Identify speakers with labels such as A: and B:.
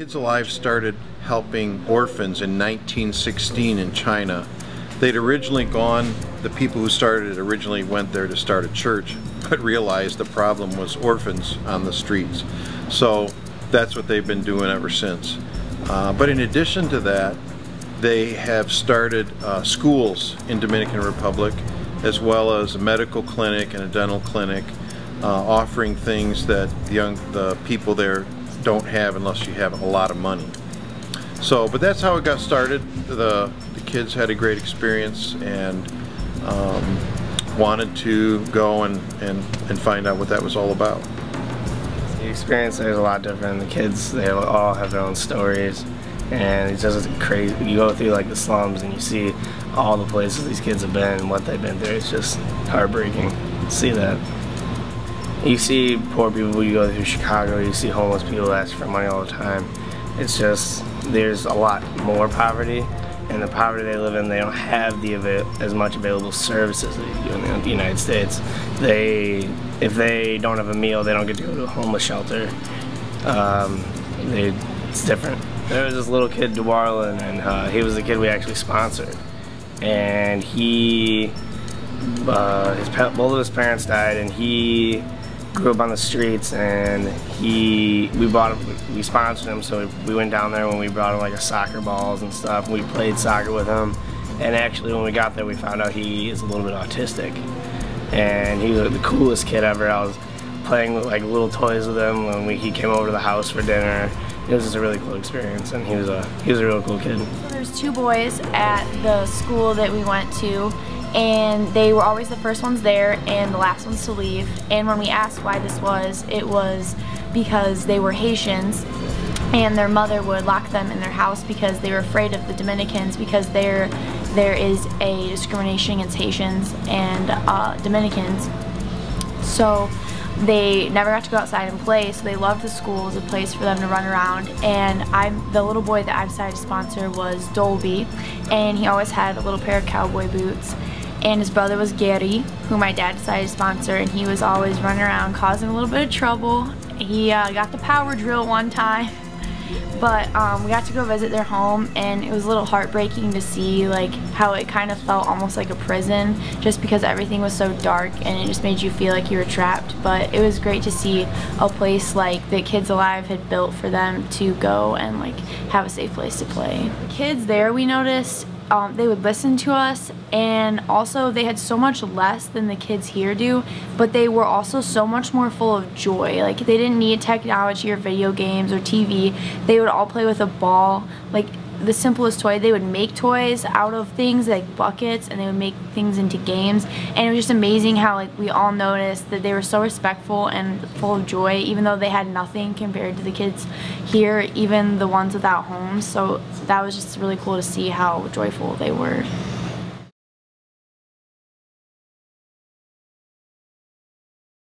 A: Kids Alive started helping orphans in 1916 in China. They'd originally gone, the people who started it originally went there to start a church, but realized the problem was orphans on the streets. So that's what they've been doing ever since. But in addition to that, they have started schools in Dominican Republic, as well as a medical clinic and a dental clinic, offering things that the people there don't have unless you have a lot of money. So, but that's how it got started. The kids had a great experience and wanted to go and find out what that was all about.
B: The experience there is a lot different. The kids, they all have their own stories, and it's just crazy. You go through like the slums and you see all the places these kids have been and what they've been through. It's just heartbreaking to see that. You see poor people, you go through Chicago, you see homeless people ask for money all the time. It's just, there's a lot more poverty, and the poverty they live in, they don't have as much available services as they do in the United States. If they don't have a meal, they don't get to go to a homeless shelter. It's different. There was this little kid, Duarlin, and he was the kid we actually sponsored. And both of his parents died, and he grew up on the streets, and we sponsored him, so we went down there when we brought him like soccer balls and stuff, and we played soccer with him. And actually when we got there, we found out he is a little bit autistic, and he was the coolest kid ever. I was playing with like little toys with him when he came over to the house for dinner. It was just a really cool experience, and he was a real cool kid.
C: So there's two boys at the school that we went to, and they were always the first ones there and the last ones to leave. And when we asked why this was, it was because they were Haitians and their mother would lock them in their house because they were afraid of the Dominicans, because there is a discrimination against Haitians and Dominicans. So they never got to go outside and play, so they loved the school as a place for them to run around. And the little boy that I decided to sponsor was Dolby, and he always had a little pair of cowboy boots. And his brother was Gary, who my dad decided to sponsor, and he was always running around causing a little bit of trouble. He got the power drill one time, but we got to go visit their home, and it was a little heartbreaking to see like how it kind of felt almost like a prison, just because everything was so dark and it just made you feel like you were trapped. But it was great to see a place like that Kids Alive had built for them to go and like have a safe place to play. The kids there, we noticed, they would listen to us, and also they had so much less than the kids here do, but they were also so much more full of joy. Like, they didn't need technology or video games or TV. They would all play with a ball, like the simplest toy. They would make toys out of things like buckets, and they would make things into games. And it was just amazing how like we all noticed that they were so respectful and full of joy, even though they had nothing compared to the kids here, even the ones without homes. So that was just really cool to see how joyful they were.